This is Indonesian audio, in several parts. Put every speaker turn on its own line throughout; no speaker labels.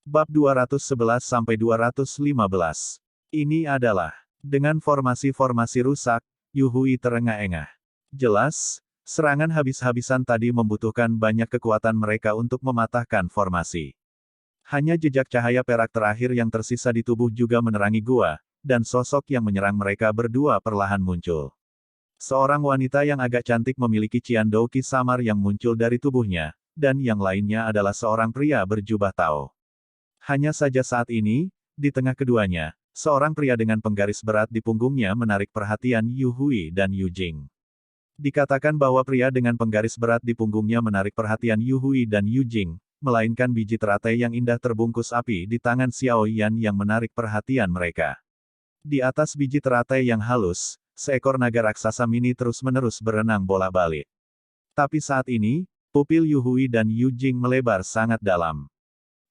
Bab 211-215. Ini adalah, dengan formasi-formasi rusak, Yuhui terengah-engah. Jelas, serangan habis-habisan tadi membutuhkan banyak kekuatan mereka untuk mematahkan formasi. Hanya jejak cahaya perak terakhir yang tersisa di tubuh juga menerangi gua, dan sosok yang menyerang mereka berdua perlahan muncul. Seorang wanita yang agak cantik memiliki ciandouki samar yang muncul dari tubuhnya, dan yang lainnya adalah seorang pria berjubah Tao. Hanya saja saat ini, di tengah keduanya, seorang pria dengan penggaris berat di punggungnya menarik perhatian Yu Hui dan Yu Jing. Dikatakan bahwa pria dengan penggaris berat di punggungnya menarik perhatian Yu Hui dan Yu Jing, melainkan biji teratai yang indah terbungkus api di tangan Xiao Yan yang menarik perhatian mereka. Di atas biji teratai yang halus, seekor naga raksasa mini terus-menerus berenang bolak-balik. Tapi saat ini, pupil Yu Hui dan Yu Jing melebar sangat dalam.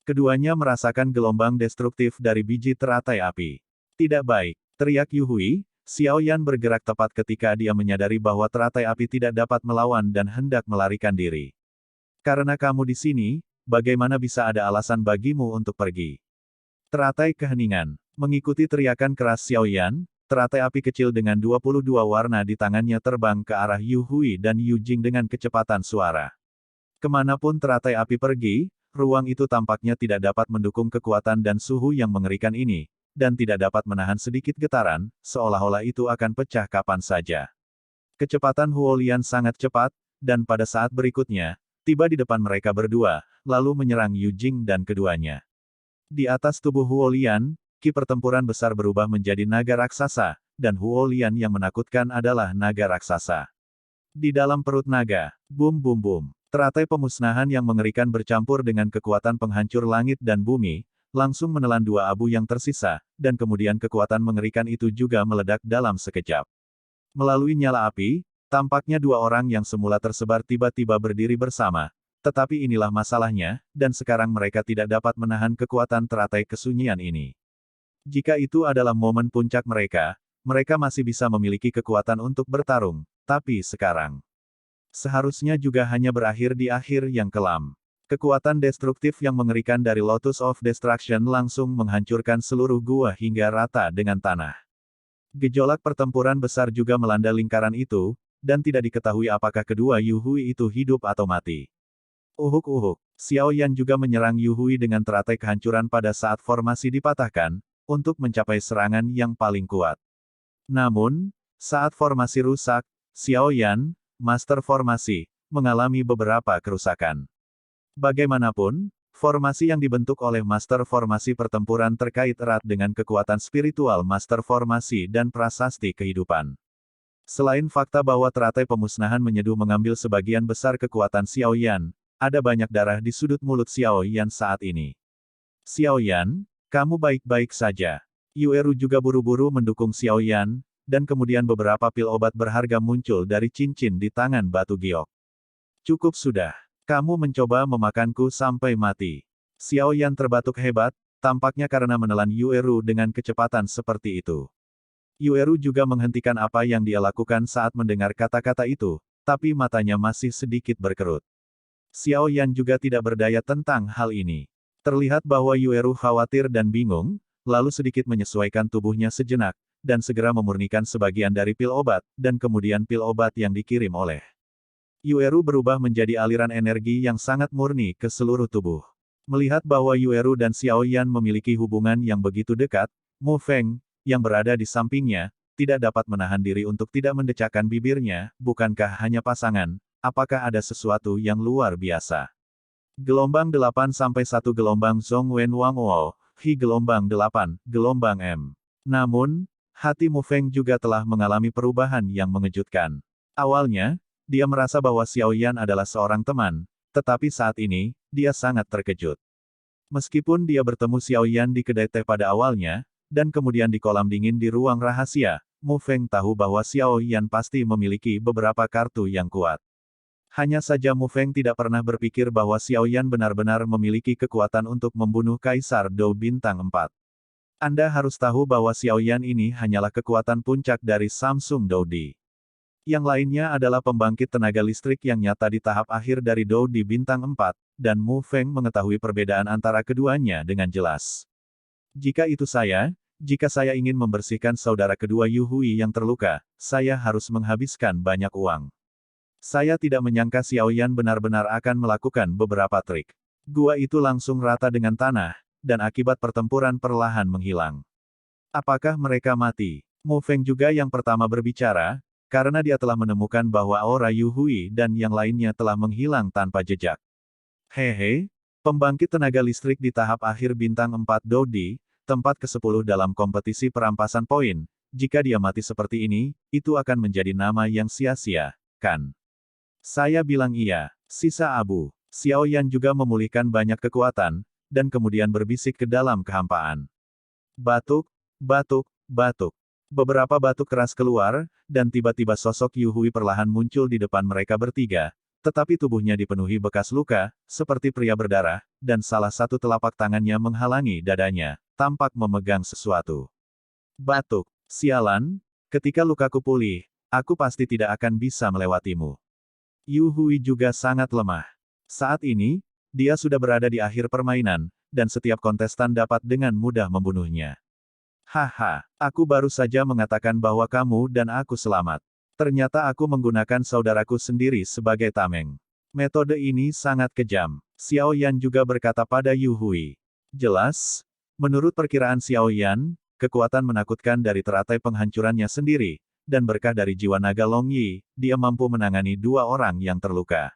Keduanya merasakan gelombang destruktif dari biji teratai api. Tidak baik, teriak Yu Hui. Xiao Yan bergerak tepat ketika dia menyadari bahwa teratai api tidak dapat melawan dan hendak melarikan diri. Karena kamu di sini, bagaimana bisa ada alasan bagimu untuk pergi? Teratai keheningan. Mengikuti teriakan keras Xiao Yan, teratai api kecil dengan 22 warna di tangannya terbang ke arah Yu Hui dan Yu Jing dengan kecepatan suara. Kemanapun teratai api pergi, ruang itu tampaknya tidak dapat mendukung kekuatan dan suhu yang mengerikan ini, dan tidak dapat menahan sedikit getaran, seolah-olah itu akan pecah kapan saja. Kecepatan Huolian sangat cepat, dan pada saat berikutnya, tiba di depan mereka berdua, lalu menyerang Yu Jing dan keduanya. Di atas tubuh Huolian, ki pertempuran besar berubah menjadi naga raksasa, dan Huolian yang menakutkan adalah naga raksasa. Di dalam perut naga, bum bum bum. Teratai pemusnahan yang mengerikan bercampur dengan kekuatan penghancur langit dan bumi, langsung menelan dua abu yang tersisa, dan kemudian kekuatan mengerikan itu juga meledak dalam sekejap. Melalui nyala api, tampaknya dua orang yang semula tersebar tiba-tiba berdiri bersama, tetapi inilah masalahnya, dan sekarang mereka tidak dapat menahan kekuatan teratai kesunyian ini. Jika itu adalah momen puncak mereka, mereka masih bisa memiliki kekuatan untuk bertarung, tapi sekarang seharusnya juga hanya berakhir di akhir yang kelam. Kekuatan destruktif yang mengerikan dari Lotus of Destruction langsung menghancurkan seluruh gua hingga rata dengan tanah. Gejolak pertempuran besar juga melanda lingkaran itu, dan tidak diketahui apakah kedua Yu Hui itu hidup atau mati. Uhuk-uhuk, Xiao Yan juga menyerang Yu Hui dengan teratai kehancuran pada saat formasi dipatahkan, untuk mencapai serangan yang paling kuat. Namun, saat formasi rusak, Xiao Yan, Master Formasi, mengalami beberapa kerusakan. Bagaimanapun, formasi yang dibentuk oleh Master Formasi pertempuran terkait erat dengan kekuatan spiritual Master Formasi dan prasasti kehidupan. Selain fakta bahwa teratai pemusnahan menyeduh mengambil sebagian besar kekuatan Xiao Yan, ada banyak darah di sudut mulut Xiao Yan saat ini. Xiao Yan, kamu baik-baik saja. Yueru juga buru-buru mendukung Xiao Yan, dan kemudian beberapa pil obat berharga muncul dari cincin di tangan batu giok. Cukup sudah. Kamu mencoba memakanku sampai mati. Xiao Yan terbatuk hebat, tampaknya karena menelan Yueru dengan kecepatan seperti itu. Yueru juga menghentikan apa yang dia lakukan saat mendengar kata-kata itu, tapi matanya masih sedikit berkerut. Xiao Yan juga tidak berdaya tentang hal ini. Terlihat bahwa Yueru khawatir dan bingung, lalu sedikit menyesuaikan tubuhnya sejenak, dan segera memurnikan sebagian dari pil obat, dan kemudian pil obat yang dikirim oleh Yueru berubah menjadi aliran energi yang sangat murni ke seluruh tubuh. Melihat bahwa Yueru dan Xiao Yan memiliki hubungan yang begitu dekat, Mu Feng, yang berada di sampingnya, tidak dapat menahan diri untuk tidak mendecakkan bibirnya, bukankah hanya pasangan, apakah ada sesuatu yang luar biasa? Gelombang 8 sampai 1 gelombang Zhong Wen Wang Wo, Hi gelombang 8, gelombang M. Namun, hati Mu Feng juga telah mengalami perubahan yang mengejutkan. Awalnya, dia merasa bahwa Xiao Yan adalah seorang teman, tetapi saat ini, dia sangat terkejut. Meskipun dia bertemu Xiao Yan di kedai teh pada awalnya, dan kemudian di kolam dingin di ruang rahasia, Mu Feng tahu bahwa Xiao Yan pasti memiliki beberapa kartu yang kuat. Hanya saja Mu Feng tidak pernah berpikir bahwa Xiao Yan benar-benar memiliki kekuatan untuk membunuh Kaisar Dou Bintang 4. Anda harus tahu bahwa Xiao Yan ini hanyalah kekuatan puncak dari Samsung Doudi. Yang lainnya adalah pembangkit tenaga listrik yang nyata di tahap akhir dari Dou di bintang 4, dan Mu Feng mengetahui perbedaan antara keduanya dengan jelas. Jika saya ingin membersihkan saudara kedua Yu Hui yang terluka, saya harus menghabiskan banyak uang. Saya tidak menyangka Xiao Yan benar-benar akan melakukan beberapa trik. Gua itu langsung rata dengan tanah, dan akibat pertempuran perlahan menghilang. Apakah mereka mati? Mu Feng juga yang pertama berbicara, karena dia telah menemukan bahwa aura Yu Hui dan yang lainnya telah menghilang tanpa jejak. Hehe, pembangkit tenaga listrik di tahap akhir bintang 4 Dodi, tempat ke-10 dalam kompetisi perampasan poin. Jika dia mati seperti ini, itu akan menjadi nama yang sia-sia, kan? Saya bilang iya. Sisa abu. Xiao Yan juga memulihkan banyak kekuatan, dan kemudian berbisik ke dalam kehampaan. Batuk, batuk, batuk. Beberapa batuk keras keluar, dan tiba-tiba sosok Yu Hui perlahan muncul di depan mereka bertiga, tetapi tubuhnya dipenuhi bekas luka, seperti pria berdarah, dan salah satu telapak tangannya menghalangi dadanya, tampak memegang sesuatu. Batuk, sialan, ketika lukaku pulih, aku pasti tidak akan bisa melewatimu. Yu Hui juga sangat lemah. Saat ini, dia sudah berada di akhir permainan, dan setiap kontestan dapat dengan mudah membunuhnya. Haha, aku baru saja mengatakan bahwa kamu dan aku selamat. Ternyata aku menggunakan saudaraku sendiri sebagai tameng. Metode ini sangat kejam. Xiao Yan juga berkata pada Yu Hui. Jelas, menurut perkiraan Xiao Yan, kekuatan menakutkan dari teratai penghancurannya sendiri, dan berkah dari jiwa naga Long Yi, dia mampu menangani dua orang yang terluka.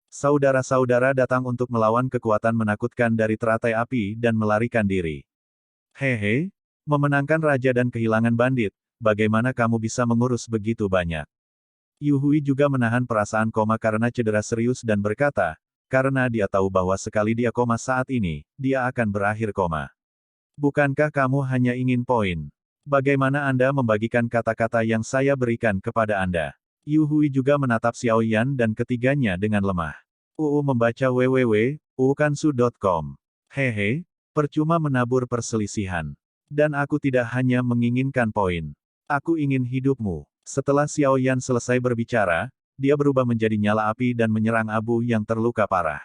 Saudara-saudara datang untuk melawan kekuatan menakutkan dari teratai api dan melarikan diri. Hehe. Memenangkan raja dan kehilangan bandit, bagaimana kamu bisa mengurus begitu banyak? Yu Hui juga menahan perasaan koma karena cedera serius dan berkata, karena dia tahu bahwa sekali dia koma saat ini, dia akan berakhir koma. Bukankah kamu hanya ingin poin? Bagaimana Anda membagikan kata-kata yang saya berikan kepada Anda? Yu Hui juga menatap Xiao Yan dan ketiganya dengan lemah. Membaca www.uukansu.com. Hehe, percuma menabur perselisihan. Dan aku tidak hanya menginginkan poin. Aku ingin hidupmu. Setelah Xiao Yan selesai berbicara, dia berubah menjadi nyala api dan menyerang Abu yang terluka parah.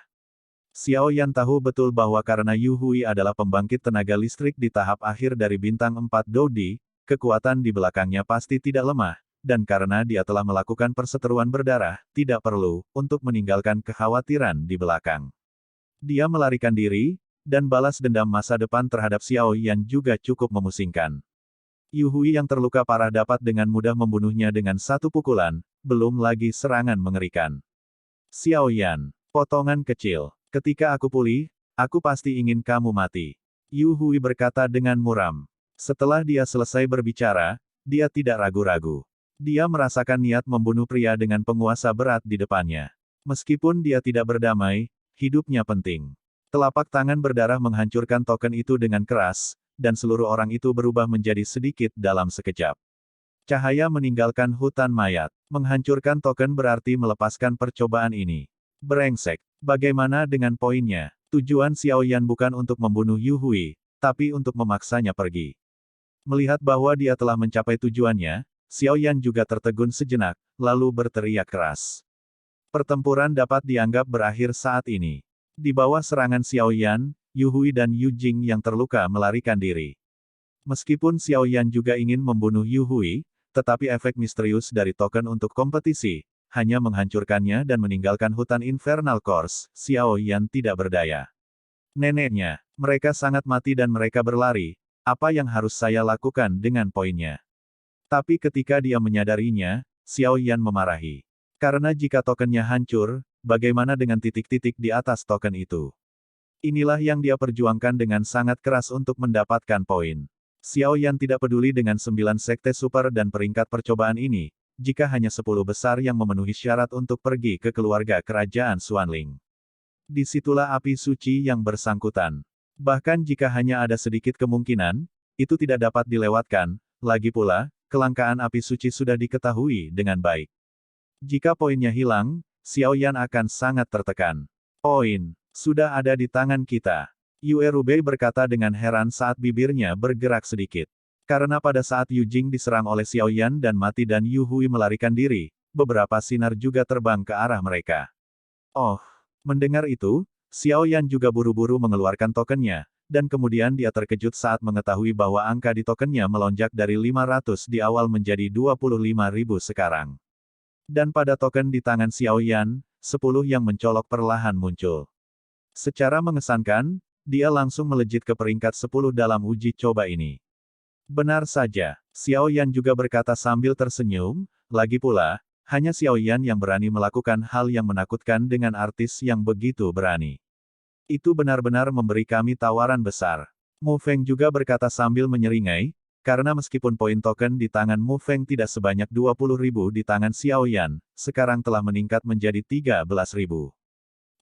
Xiao Yan tahu betul bahwa karena Yu Hui adalah pembangkit tenaga listrik di tahap akhir dari bintang 4 Dodi, kekuatan di belakangnya pasti tidak lemah, dan karena dia telah melakukan perseteruan berdarah, tidak perlu untuk meninggalkan kekhawatiran di belakang. Dia melarikan diri, dan balas dendam masa depan terhadap Xiao Yan juga cukup memusingkan. Yu Hui yang terluka parah dapat dengan mudah membunuhnya dengan satu pukulan, belum lagi serangan mengerikan. Xiao Yan, potongan kecil. Ketika aku pulih, aku pasti ingin kamu mati. Yu Hui berkata dengan muram. Setelah dia selesai berbicara, dia tidak ragu-ragu. Dia merasakan niat membunuh pria dengan penguasa berat di depannya. Meskipun dia tidak berdamai, hidupnya penting. Telapak tangan berdarah menghancurkan token itu dengan keras, dan seluruh orang itu berubah menjadi sedikit dalam sekejap. Cahaya meninggalkan hutan mayat. Menghancurkan token berarti melepaskan percobaan ini. Brengsek. Bagaimana dengan poinnya? Tujuan Xiao Yan bukan untuk membunuh Yu Hui, tapi untuk memaksanya pergi. Melihat bahwa dia telah mencapai tujuannya, Xiao Yan juga tertegun sejenak, lalu berteriak keras. Pertempuran dapat dianggap berakhir saat ini. Di bawah serangan Xiao Yan, Yu Hui dan Yu Jing yang terluka melarikan diri. Meskipun Xiao Yan juga ingin membunuh Yu Hui, tetapi efek misterius dari token untuk kompetisi, hanya menghancurkannya dan meninggalkan hutan Infernal Course, Xiao Yan tidak berdaya. Neneknya, mereka sangat mati dan mereka berlari, apa yang harus saya lakukan dengan poinnya? Tapi ketika dia menyadarinya, Xiao Yan memarahi. Karena jika tokennya hancur, bagaimana dengan titik-titik di atas token itu? Inilah yang dia perjuangkan dengan sangat keras untuk mendapatkan poin. Xiao Yan tidak peduli dengan 9 sekte super dan peringkat percobaan ini, jika hanya 10 besar yang memenuhi syarat untuk pergi ke keluarga kerajaan Xuanling. Disitulah api suci yang bersangkutan. Bahkan jika hanya ada sedikit kemungkinan, itu tidak dapat dilewatkan, lagi pula, kelangkaan api suci sudah diketahui dengan baik. Jika poinnya hilang, Xiao Yan akan sangat tertekan. Poin, sudah ada di tangan kita. Yue Rubei berkata dengan heran saat bibirnya bergerak sedikit. Karena pada saat Yu Jing diserang oleh Xiao Yan dan mati dan Yu Hui melarikan diri, beberapa sinar juga terbang ke arah mereka. Oh, mendengar itu, Xiao Yan juga buru-buru mengeluarkan tokennya, dan kemudian dia terkejut saat mengetahui bahwa angka di tokennya melonjak dari 500 di awal menjadi 25.000 sekarang. Dan pada token di tangan Xiao Yan, 10 yang mencolok perlahan muncul. Secara mengesankan, dia langsung melejit ke peringkat 10 dalam uji coba ini. Benar saja, Xiao Yan juga berkata sambil tersenyum, lagi pula, hanya Xiao Yan yang berani melakukan hal yang menakutkan dengan artis yang begitu berani. Itu benar-benar memberi kami tawaran besar. Mu Feng juga berkata sambil menyeringai, karena meskipun poin token di tangan Mu Feng tidak sebanyak 20.000 di tangan Xiao Yan, sekarang telah meningkat menjadi 13.000.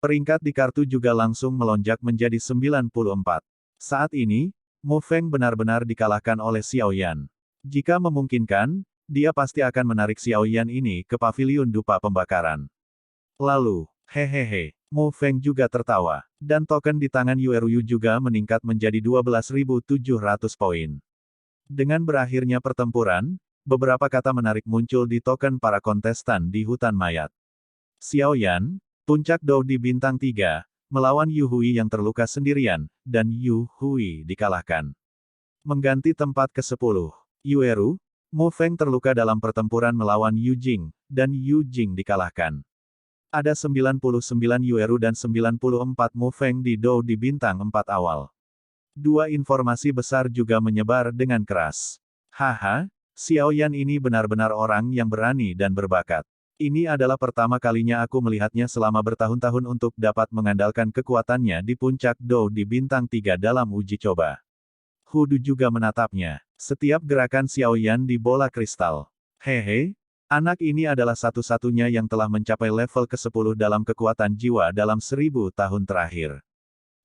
Peringkat di kartu juga langsung melonjak menjadi 94. Saat ini, Mu Feng benar-benar dikalahkan oleh Xiao Yan. Jika memungkinkan, dia pasti akan menarik Xiao Yan ini ke paviliun dupa pembakaran. Lalu, hehehe, Mu Feng juga tertawa, dan token di tangan Yue Ruyu juga meningkat menjadi 12.700 poin. Dengan berakhirnya pertempuran, beberapa kata menarik muncul di token para kontestan di hutan mayat. Xiao Yan, puncak Dou di bintang 3, melawan Yu Hui yang terluka sendirian, dan Yu Hui dikalahkan. Mengganti tempat ke-10, Yue Ru, Mu Feng terluka dalam pertempuran melawan Yu Jing, dan Yu Jing dikalahkan. Ada 99 Yue Ru dan 94 Mu Feng di Dou di bintang 4 awal. Dua informasi besar juga menyebar dengan keras. Haha, Xiao Yan ini benar-benar orang yang berani dan berbakat. Ini adalah pertama kalinya aku melihatnya selama bertahun-tahun untuk dapat mengandalkan kekuatannya di puncak Dou di bintang 3 dalam uji coba. Hudu juga menatapnya. Setiap gerakan Xiao Yan di bola kristal. Hehe, anak ini adalah satu-satunya yang telah mencapai level ke-10 dalam kekuatan jiwa dalam 1000 tahun terakhir.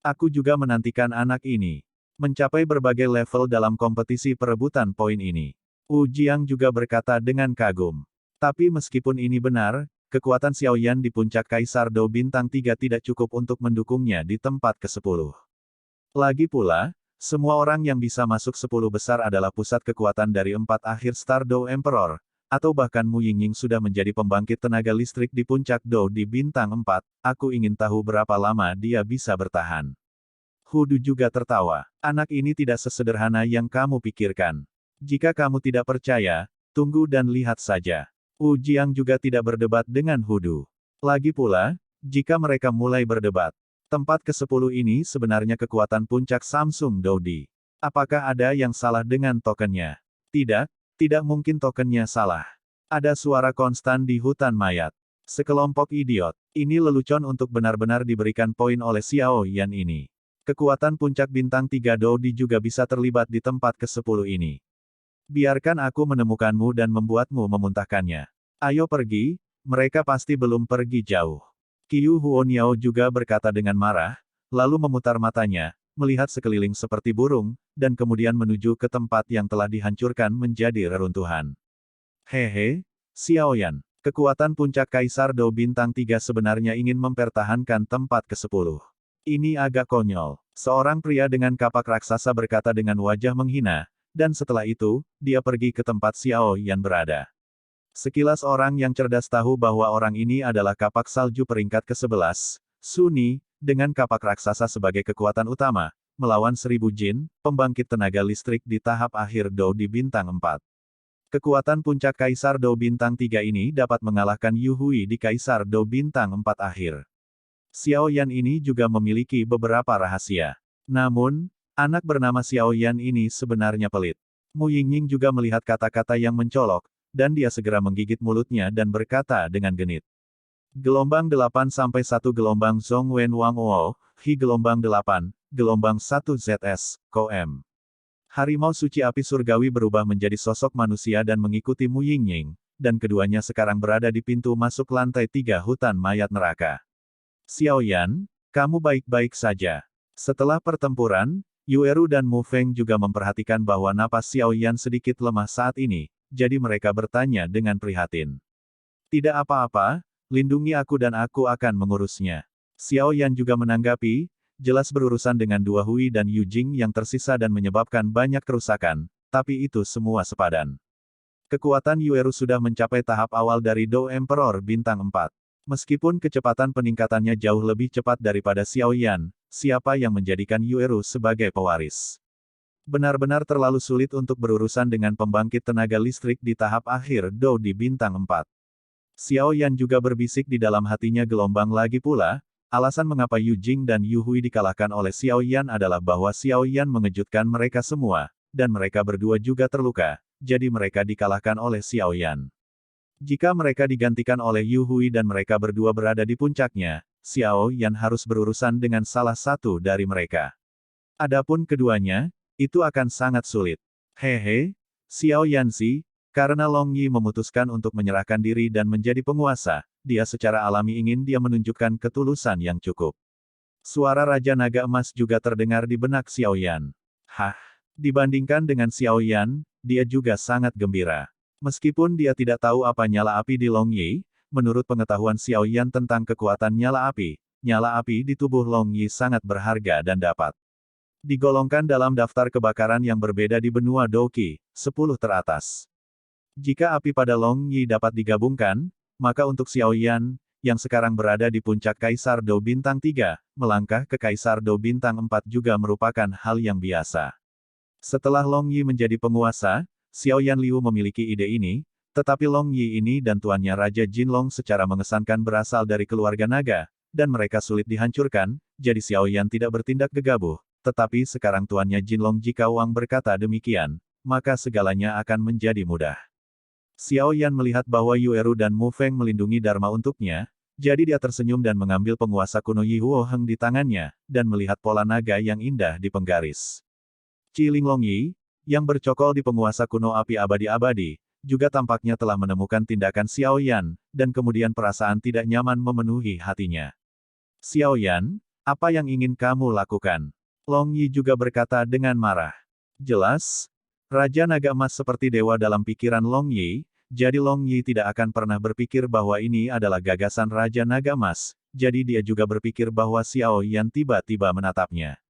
Aku juga menantikan anak ini mencapai berbagai level dalam kompetisi perebutan poin ini. Wu Jiang juga berkata dengan kagum. Tapi meskipun ini benar, kekuatan Xiao Yan di puncak Kaisar Dou bintang 3 tidak cukup untuk mendukungnya di tempat ke-10. Lagi pula, semua orang yang bisa masuk 10 besar adalah pusat kekuatan dari 4 akhir Star Dou Emperor, atau bahkan Mu Yingying sudah menjadi pembangkit tenaga listrik di puncak Dou di bintang 4, aku ingin tahu berapa lama dia bisa bertahan. Hudu juga tertawa. Anak ini tidak sesederhana yang kamu pikirkan. Jika kamu tidak percaya, tunggu dan lihat saja. Wu Jiang juga tidak berdebat dengan Hudu. Lagi pula, jika mereka mulai berdebat, tempat ke-10 ini sebenarnya kekuatan puncak Samsung Doudi. Apakah ada yang salah dengan tokennya? Tidak, tidak mungkin tokennya salah. Ada suara konstan di hutan mayat. Sekelompok idiot. Ini lelucon untuk benar-benar diberikan poin oleh Xiao Yan ini. Kekuatan puncak bintang 3 Doudi juga bisa terlibat di tempat ke-10 ini. Biarkan aku menemukanmu dan membuatmu memuntahkannya. Ayo pergi, mereka pasti belum pergi jauh. Qiu Huoniao juga berkata dengan marah, lalu memutar matanya, melihat sekeliling seperti burung, dan kemudian menuju ke tempat yang telah dihancurkan menjadi reruntuhan. Hehe, Xiao Yan, kekuatan puncak Kaisar Dou bintang 3 sebenarnya ingin mempertahankan tempat ke-10. Ini agak konyol. Seorang pria dengan kapak raksasa berkata dengan wajah menghina, dan setelah itu, dia pergi ke tempat Xiao Yan berada. Sekilas orang yang cerdas tahu bahwa orang ini adalah kapak salju peringkat ke-11, Suni, dengan kapak raksasa sebagai kekuatan utama, melawan 1000 jin, pembangkit tenaga listrik di tahap akhir Dou di bintang 4. Kekuatan puncak Kaisar Dou bintang 3 ini dapat mengalahkan Yu Hui di Kaisar Dou bintang 4 akhir. Xiao Yan ini juga memiliki beberapa rahasia. Namun, anak bernama Xiao Yan ini sebenarnya pelit. Mu Yingying juga melihat kata-kata yang mencolok, dan dia segera menggigit mulutnya dan berkata dengan genit. Gelombang 8 sampai 1 gelombang Zhong Wen Wang Wo, Hi gelombang 8, gelombang 1 ZS, Kom. Harimau suci api surgawi berubah menjadi sosok manusia dan mengikuti Mu Yingying, dan keduanya sekarang berada di pintu masuk lantai 3 hutan mayat neraka. Xiao Yan, kamu baik-baik saja. Setelah pertempuran, Yue Ru dan Mu Feng juga memperhatikan bahwa napas Xiao Yan sedikit lemah saat ini, jadi mereka bertanya dengan prihatin. Tidak apa-apa, lindungi aku dan aku akan mengurusnya. Xiao Yan juga menanggapi, jelas berurusan dengan dua Hui dan Yu Jing yang tersisa dan menyebabkan banyak kerusakan, tapi itu semua sepadan. Kekuatan Yueru sudah mencapai tahap awal dari Do Emperor bintang 4. Meskipun kecepatan peningkatannya jauh lebih cepat daripada Xiao Yan, siapa yang menjadikan Yueru sebagai pewaris? Benar-benar terlalu sulit untuk berurusan dengan pembangkit tenaga listrik di tahap akhir Do di bintang 4. Xiao Yan juga berbisik di dalam hatinya gelombang lagi pula, alasan mengapa Yu Jing dan Yu Hui dikalahkan oleh Xiao Yan adalah bahwa Xiao Yan mengejutkan mereka semua, dan mereka berdua juga terluka, jadi mereka dikalahkan oleh Xiao Yan. Jika mereka digantikan oleh Yu Hui dan mereka berdua berada di puncaknya, Xiao Yan harus berurusan dengan salah satu dari mereka. Adapun keduanya, itu akan sangat sulit. Hehe, Xiao Yanxi, karena Long Yi memutuskan untuk menyerahkan diri dan menjadi penguasa, dia secara alami ingin dia menunjukkan ketulusan yang cukup. Suara Raja Naga Emas juga terdengar di benak Xiao Yan. Hah, dibandingkan dengan Xiao Yan, dia juga sangat gembira. Meskipun dia tidak tahu apa nyala api di Long Yi, menurut pengetahuan Xiao Yan tentang kekuatan nyala api di tubuh Long Yi sangat berharga dan dapat digolongkan dalam daftar kebakaran yang berbeda di benua Doqi, 10 teratas. Jika api pada Long Yi dapat digabungkan, maka untuk Xiao Yan, yang sekarang berada di puncak Kaisar Do Bintang 3, melangkah ke Kaisar Do Bintang 4 juga merupakan hal yang biasa. Setelah Long Yi menjadi penguasa, Xiao Yan Liu memiliki ide ini, tetapi Long Yi ini dan tuannya Raja Jinlong secara mengesankan berasal dari keluarga naga, dan mereka sulit dihancurkan, jadi Xiao Yan tidak bertindak gegabah, tetapi sekarang tuannya Jinlong jika Wang berkata demikian, maka segalanya akan menjadi mudah. Xiao Yan melihat bahwa Yueru dan Mu Feng melindungi Dharma untuknya, jadi dia tersenyum dan mengambil penguasa kuno Yi Huo Heng di tangannya, dan melihat pola naga yang indah di penggaris. Qiling Long Yi, yang bercokol di penguasa kuno api abadi-abadi, juga tampaknya telah menemukan tindakan Xiao Yan, dan kemudian perasaan tidak nyaman memenuhi hatinya. Xiao Yan, apa yang ingin kamu lakukan? Long Yi juga berkata dengan marah. Jelas, Raja Naga Emas seperti dewa dalam pikiran Long Yi, jadi Long Yi tidak akan pernah berpikir bahwa ini adalah gagasan Raja Naga Emas, jadi dia juga berpikir bahwa Xiao Yan tiba-tiba menatapnya.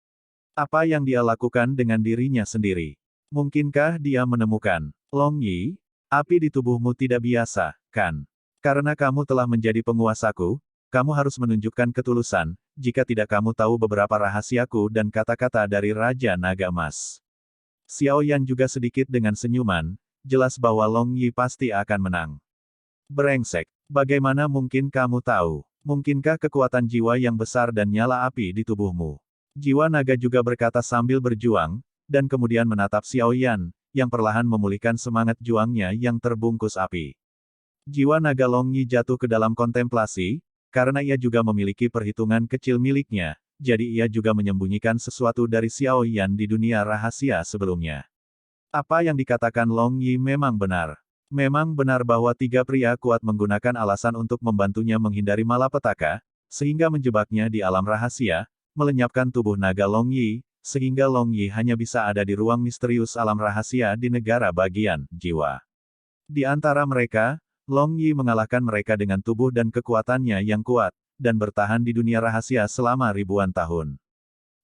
Apa yang dia lakukan dengan dirinya sendiri? Mungkinkah dia menemukan, Long Yi, api di tubuhmu tidak biasa, kan? Karena kamu telah menjadi penguasaku, kamu harus menunjukkan ketulusan, jika tidak kamu tahu beberapa rahasiaku dan kata-kata dari Raja Naga Emas. Xiao Yan juga sedikit dengan senyuman, jelas bahwa Long Yi pasti akan menang. Brengsek, bagaimana mungkin kamu tahu? Mungkinkah kekuatan jiwa yang besar dan nyala api di tubuhmu? Jiwa naga juga berkata sambil berjuang, dan kemudian menatap Xiao Yan, yang perlahan memulihkan semangat juangnya yang terbungkus api. Jiwa naga Long Yi jatuh ke dalam kontemplasi, karena ia juga memiliki perhitungan kecil miliknya, jadi ia juga menyembunyikan sesuatu dari Xiao Yan di dunia rahasia sebelumnya. Apa yang dikatakan Long Yi memang benar. Memang benar bahwa tiga pria kuat menggunakan alasan untuk membantunya menghindari malapetaka, sehingga menjebaknya di alam rahasia, melenyapkan tubuh naga Long Yi, sehingga Long Yi hanya bisa ada di ruang misterius alam rahasia di negara bagian jiwa. Di antara mereka, Long Yi mengalahkan mereka dengan tubuh dan kekuatannya yang kuat, dan bertahan di dunia rahasia selama ribuan tahun.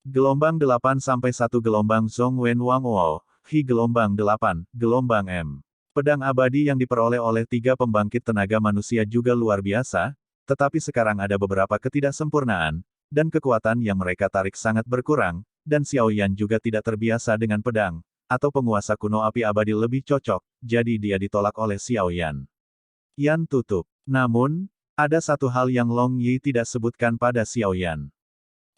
Gelombang 8 sampai 1 gelombang Zhong Wen Wang Wo, Hi gelombang 8, gelombang M. Pedang abadi yang diperoleh oleh tiga pembangkit tenaga manusia juga luar biasa, tetapi sekarang ada beberapa ketidaksempurnaan, dan kekuatan yang mereka tarik sangat berkurang, dan Xiao Yan juga tidak terbiasa dengan pedang, atau penguasa kuno api abadi lebih cocok, jadi dia ditolak oleh Xiao Yan. Yan tutup. Namun, ada satu hal yang Long Yi tidak sebutkan pada Xiao Yan.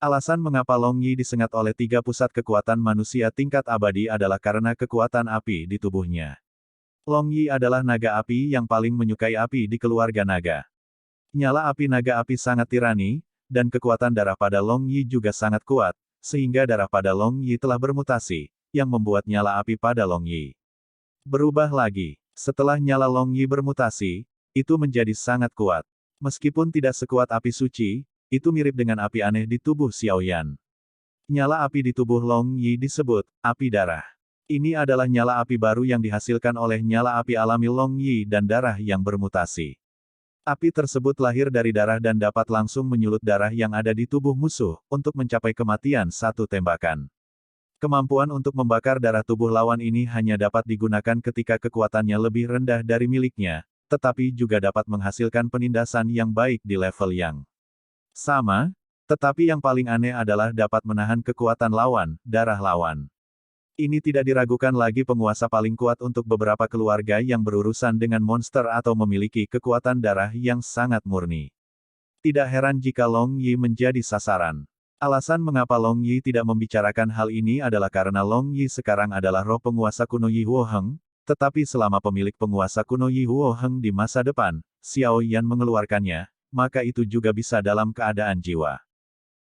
Alasan mengapa Long Yi disengat oleh tiga pusat kekuatan manusia tingkat abadi adalah karena kekuatan api di tubuhnya. Long Yi adalah naga api yang paling menyukai api di keluarga naga. Nyala api naga api sangat tirani, dan kekuatan darah pada Long Yi juga sangat kuat, sehingga darah pada Long Yi telah bermutasi, yang membuat nyala api pada Long Yi berubah lagi. Setelah nyala Long Yi bermutasi, itu menjadi sangat kuat. Meskipun tidak sekuat api suci, itu mirip dengan api aneh di tubuh Xiao Yan. Nyala api di tubuh Long Yi disebut api darah. Ini adalah nyala api baru yang dihasilkan oleh nyala api alami Long Yi dan darah yang bermutasi. Api tersebut lahir dari darah dan dapat langsung menyulut darah yang ada di tubuh musuh, untuk mencapai kematian satu tembakan. Kemampuan untuk membakar darah tubuh lawan ini hanya dapat digunakan ketika kekuatannya lebih rendah dari miliknya, tetapi juga dapat menghasilkan penindasan yang baik di level yang sama, tetapi yang paling aneh adalah dapat menahan kekuatan lawan, darah lawan. Ini tidak diragukan lagi penguasa paling kuat untuk beberapa keluarga yang berurusan dengan monster atau memiliki kekuatan darah yang sangat murni. Tidak heran jika Long Yi menjadi sasaran. Alasan mengapa Long Yi tidak membicarakan hal ini adalah karena Long Yi sekarang adalah roh penguasa kuno Yi Huo Heng, tetapi selama pemilik penguasa kuno Yi Huo Heng di masa depan, Xiao Yan mengeluarkannya, maka itu juga bisa dalam keadaan jiwa.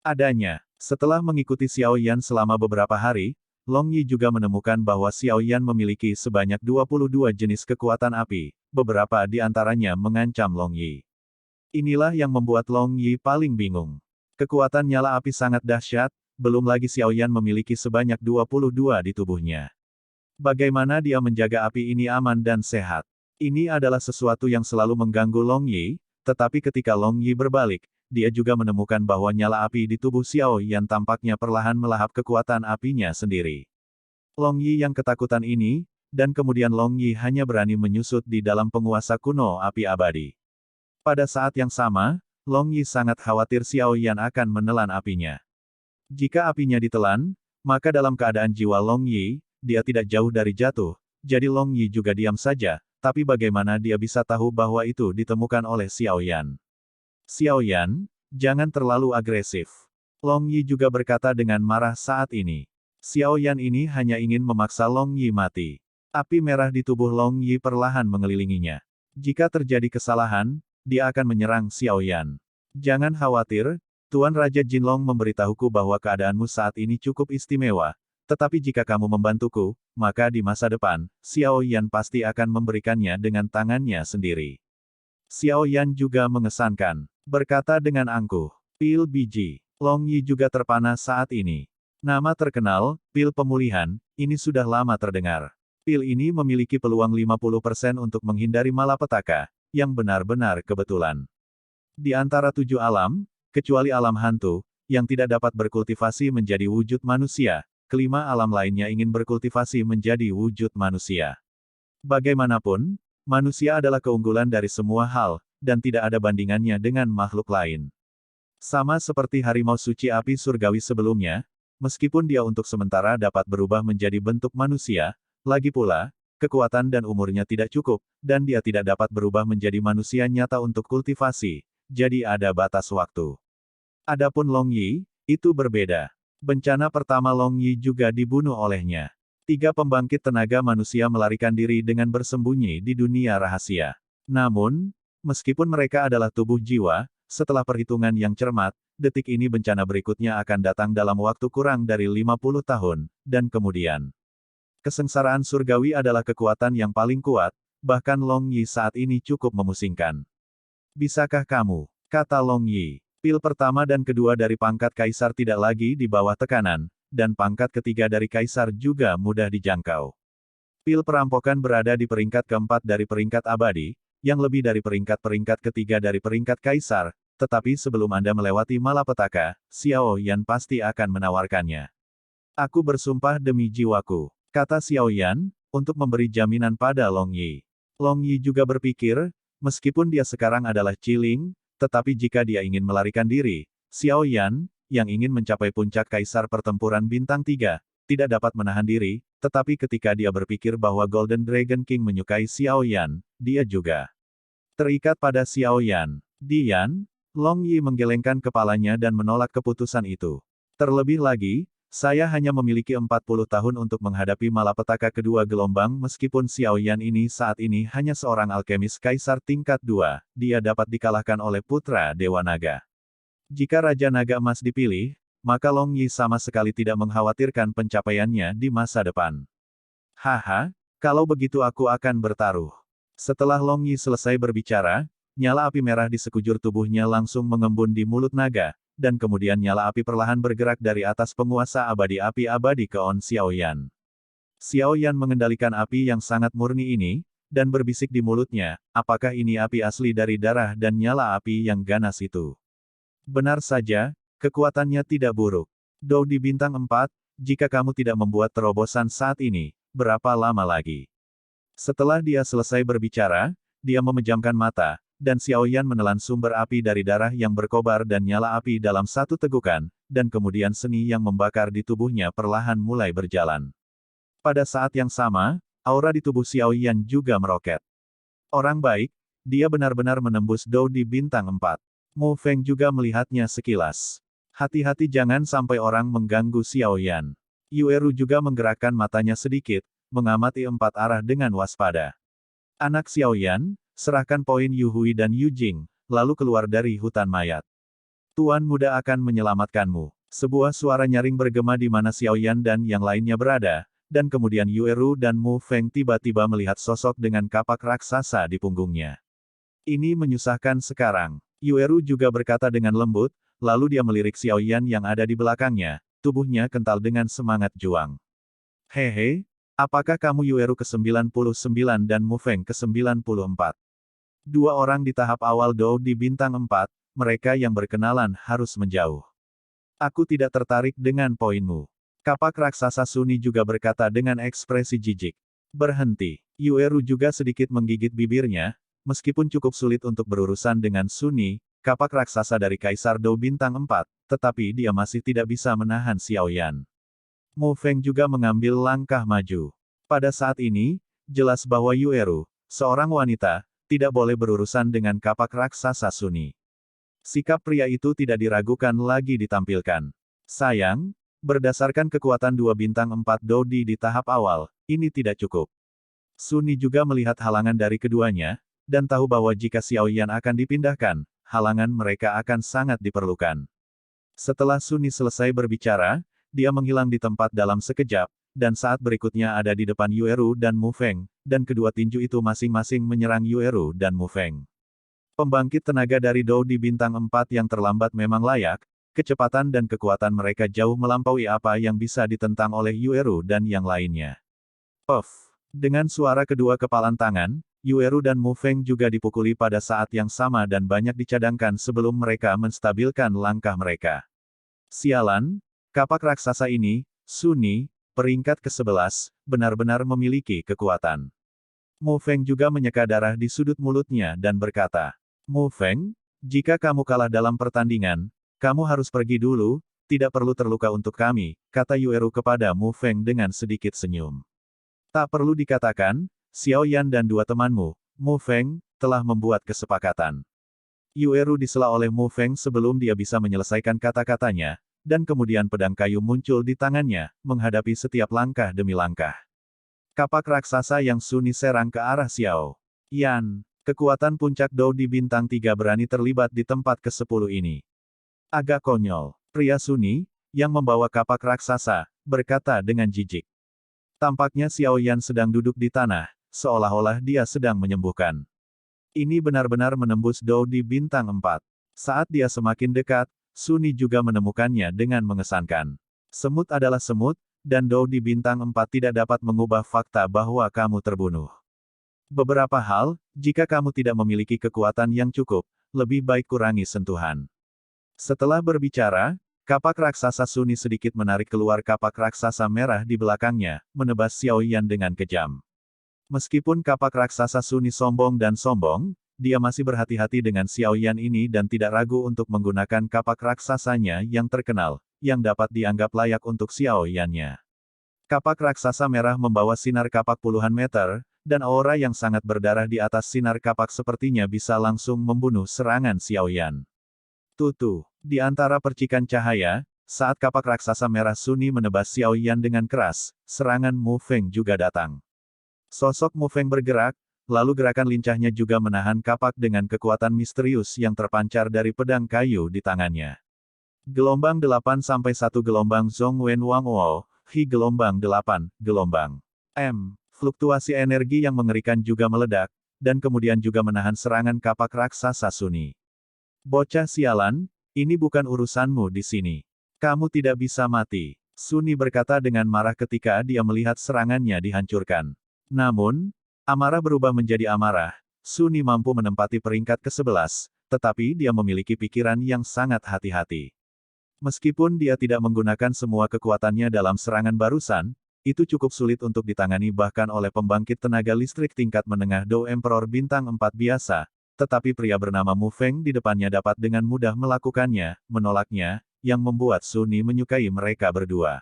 Adanya. Setelah mengikuti Xiao Yan selama beberapa hari, Long Yi juga menemukan bahwa Xiao Yan memiliki sebanyak 22 jenis kekuatan api, beberapa di antaranya mengancam Long Yi. Inilah yang membuat Long Yi paling bingung. Kekuatan nyala api sangat dahsyat, belum lagi Xiao Yan memiliki sebanyak 22 di tubuhnya. Bagaimana dia menjaga api ini aman dan sehat? Ini adalah sesuatu yang selalu mengganggu Long Yi, tetapi ketika Long Yi berbalik, dia juga menemukan bahwa nyala api di tubuh Xiao Yan tampaknya perlahan melahap kekuatan apinya sendiri. Long Yi yang ketakutan ini, dan kemudian Long Yi hanya berani menyusut di dalam penguasa kuno api abadi. Pada saat yang sama, Long Yi sangat khawatir Xiao Yan akan menelan apinya. Jika apinya ditelan, maka dalam keadaan jiwa Long Yi, dia tidak jauh dari jatuh, jadi Long Yi juga diam saja, tapi bagaimana dia bisa tahu bahwa itu ditemukan oleh Xiao Yan? Xiao Yan, jangan terlalu agresif. Long Yi juga berkata dengan marah saat ini. Xiao Yan ini hanya ingin memaksa Long Yi mati. Api merah di tubuh Long Yi perlahan mengelilinginya. Jika terjadi kesalahan, dia akan menyerang Xiao Yan. Jangan khawatir, Tuan Raja Jinlong memberitahuku bahwa keadaanmu saat ini cukup istimewa, tetapi jika kamu membantuku, maka di masa depan, Xiao Yan pasti akan memberikannya dengan tangannya sendiri. Xiao Yan juga mengesankan, berkata dengan angkuh. Pil biji. Long Yi juga terpana saat ini. Nama terkenal, pil pemulihan, ini sudah lama terdengar. Pil ini memiliki peluang 50% untuk menghindari malapetaka, yang benar-benar kebetulan. Di antara 7 alam, kecuali alam hantu, yang tidak dapat berkultivasi menjadi wujud manusia, kelima alam lainnya ingin berkultivasi menjadi wujud manusia. Bagaimanapun, manusia adalah keunggulan dari semua hal, dan tidak ada bandingannya dengan makhluk lain. Sama seperti harimau suci api surgawi sebelumnya, meskipun dia untuk sementara dapat berubah menjadi bentuk manusia, lagi pula, kekuatan dan umurnya tidak cukup, dan dia tidak dapat berubah menjadi manusia nyata untuk kultivasi, jadi ada batas waktu. Adapun Long Yi, itu berbeda. Bencana pertama Long Yi juga dibunuh olehnya. 3 pembangkit tenaga manusia melarikan diri dengan bersembunyi di dunia rahasia. Namun, meskipun mereka adalah tubuh jiwa, setelah perhitungan yang cermat, detik ini bencana berikutnya akan datang dalam waktu kurang dari 50 tahun, dan kemudian. Kesengsaraan surgawi adalah kekuatan yang paling kuat, bahkan Long Yi saat ini cukup memusingkan. Bisakah kamu? Kata Long Yi. Pil pertama dan kedua dari pangkat kaisar tidak lagi di bawah tekanan, dan pangkat ketiga dari kaisar juga mudah dijangkau. Pil perampokan berada di peringkat keempat dari peringkat abadi, yang lebih dari peringkat ketiga dari peringkat kaisar, tetapi sebelum Anda melewati malapetaka, Xiao Yan pasti akan menawarkannya. Aku bersumpah demi jiwaku, kata Xiao Yan, untuk memberi jaminan pada Long Yi. Long Yi juga berpikir, meskipun dia sekarang adalah Ciling, tetapi jika dia ingin melarikan diri, Xiao Yan, yang ingin mencapai puncak kaisar pertempuran bintang 3, tidak dapat menahan diri, tetapi ketika dia berpikir bahwa Golden Dragon King menyukai Xiao Yan, dia juga terikat pada Xiao Yan. Dian, Long Yi menggelengkan kepalanya dan menolak keputusan itu. Terlebih lagi, saya hanya memiliki 40 tahun untuk menghadapi malapetaka kedua gelombang meskipun Xiao Yan ini saat ini hanya seorang alkemis kaisar tingkat 2, dia dapat dikalahkan oleh putra Dewa Naga. Jika Raja Naga Emas dipilih, maka Long Yi sama sekali tidak mengkhawatirkan pencapaiannya di masa depan. Haha, kalau begitu aku akan bertaruh. Setelah Long Yi selesai berbicara, nyala api merah di sekujur tubuhnya langsung mengembun di mulut naga, dan kemudian nyala api perlahan bergerak dari atas penguasa abadi api abadi ke On Xiao Yan. Xiao Yan mengendalikan api yang sangat murni ini, dan berbisik di mulutnya, apakah ini api asli dari darah dan nyala api yang ganas itu? Benar saja, kekuatannya tidak buruk. Dou di bintang 4, jika kamu tidak membuat terobosan saat ini, berapa lama lagi? Setelah dia selesai berbicara, dia memejamkan mata, dan Xiaoyan menelan sumber api dari darah yang berkobar dan nyala api dalam satu tegukan, dan kemudian seni yang membakar di tubuhnya perlahan mulai berjalan. Pada saat yang sama, aura di tubuh Xiaoyan juga meroket. Orang baik, dia benar-benar menembus Dou di bintang 4. Mu Feng juga melihatnya sekilas. Hati-hati jangan sampai orang mengganggu Xiaoyan. Yue Ru juga menggerakkan matanya sedikit, mengamati 4 arah dengan waspada. Anak Xiaoyan, serahkan poin Yu Hui dan Yu Jing, lalu keluar dari hutan mayat. Tuan muda akan menyelamatkanmu. Sebuah suara nyaring bergema di mana Xiaoyan dan yang lainnya berada, dan kemudian Yue Ru dan Mu Feng tiba-tiba melihat sosok dengan kapak raksasa di punggungnya. Ini menyusahkan sekarang. Yue Ru juga berkata dengan lembut, lalu dia melirik Xiaoyan yang ada di belakangnya, tubuhnya kental dengan semangat juang. Hehe, apakah kamu Yue Ru ke-99 dan Mu Feng ke-94? Dua orang di tahap awal Dou di bintang 4, mereka yang berkenalan harus menjauh. Aku tidak tertarik dengan poinmu. Kapak raksasa Suni juga berkata dengan ekspresi jijik. Berhenti. Yue Ru juga sedikit menggigit bibirnya, meskipun cukup sulit untuk berurusan dengan Suni, kapak raksasa dari Kaisar Dou bintang 4, tetapi dia masih tidak bisa menahan Xiaoyan. Mu Feng juga mengambil langkah maju. Pada saat ini, jelas bahwa Yue Ru, seorang wanita, tidak boleh berurusan dengan kapak raksasa Suni. Sikap pria itu tidak diragukan lagi ditampilkan. Sayang, berdasarkan kekuatan 2 bintang 4 Dou di tahap awal, ini tidak cukup. Suni juga melihat halangan dari keduanya, dan tahu bahwa jika Xiaoyan akan dipindahkan, halangan mereka akan sangat diperlukan. Setelah Suni selesai berbicara, dia menghilang di tempat dalam sekejap, dan saat berikutnya ada di depan Yue Ru dan Mu Feng, dan kedua tinju itu masing-masing menyerang Yue Ru dan Mu Feng. Pembangkit tenaga dari Dou di bintang 4 yang terlambat memang layak, kecepatan dan kekuatan mereka jauh melampaui apa yang bisa ditentang oleh Yue Ru dan yang lainnya. Puff! Dengan suara kedua kepalan tangan, Yue Ru dan Mu Feng juga dipukuli pada saat yang sama dan banyak dicadangkan sebelum mereka menstabilkan langkah mereka. Sialan, kapak raksasa ini, Suni, peringkat ke-11, benar-benar memiliki kekuatan. Mu Feng juga menyeka darah di sudut mulutnya dan berkata, Mu Feng, jika kamu kalah dalam pertandingan, kamu harus pergi dulu, tidak perlu terluka untuk kami, kata Yue Ru kepada Mu Feng dengan sedikit senyum. Tak perlu dikatakan, Xiaoyan dan dua temanmu, Mu Feng, telah membuat kesepakatan. Yue Ru disela oleh Mu Feng sebelum dia bisa menyelesaikan kata-katanya, dan kemudian pedang kayu muncul di tangannya, menghadapi setiap langkah demi langkah. Kapak raksasa yang Suni serang ke arah Xiao Yan. Kekuatan puncak Dou di bintang 3 berani terlibat di tempat ke-10 ini. Agak konyol. Pria Suni, yang membawa kapak raksasa, berkata dengan jijik. Tampaknya Xiaoyan sedang duduk di tanah, seolah-olah dia sedang menyembuhkan. Ini benar-benar menembus Dou di bintang 4. Saat dia semakin dekat, Suni juga menemukannya dengan mengesankan. Semut adalah semut, dan Dou di bintang 4 tidak dapat mengubah fakta bahwa kamu terbunuh. Beberapa hal, jika kamu tidak memiliki kekuatan yang cukup, lebih baik kurangi sentuhan. Setelah berbicara, kapak raksasa Suni sedikit menarik keluar kapak raksasa merah di belakangnya, menebas Xiaoyan dengan kejam. Meskipun kapak raksasa Suni sombong dan sombong, dia masih berhati-hati dengan Xiaoyan ini dan tidak ragu untuk menggunakan kapak raksasanya yang terkenal, yang dapat dianggap layak untuk Xiaoyannya. Kapak raksasa merah membawa sinar kapak puluhan meter, dan aura yang sangat berdarah di atas sinar kapak sepertinya bisa langsung membunuh serangan Xiaoyan. Tutu. Di antara percikan cahaya, saat kapak raksasa merah Suni menebas Xiaoyan dengan keras, serangan Mu Feng juga datang. Sosok Mu Feng bergerak, lalu gerakan lincahnya juga menahan kapak dengan kekuatan misterius yang terpancar dari pedang kayu di tangannya. Gelombang 8 sampai 1 gelombang Zhong Wen Wang Wo, Hi gelombang 8, gelombang M. Fluktuasi energi yang mengerikan juga meledak, dan kemudian juga menahan serangan kapak raksasa Suni. Bocah sialan, ini bukan urusanmu di sini. Kamu tidak bisa mati. Suni berkata dengan marah ketika dia melihat serangannya dihancurkan. Namun, amarah berubah menjadi amarah. Suni mampu menempati peringkat ke-11, tetapi dia memiliki pikiran yang sangat hati-hati. Meskipun dia tidak menggunakan semua kekuatannya dalam serangan barusan, itu cukup sulit untuk ditangani bahkan oleh pembangkit tenaga listrik tingkat menengah Do Emperor bintang 4 biasa, tetapi pria bernama Mu Feng di depannya dapat dengan mudah melakukannya, menolaknya, yang membuat Sun Yi menyukai mereka berdua.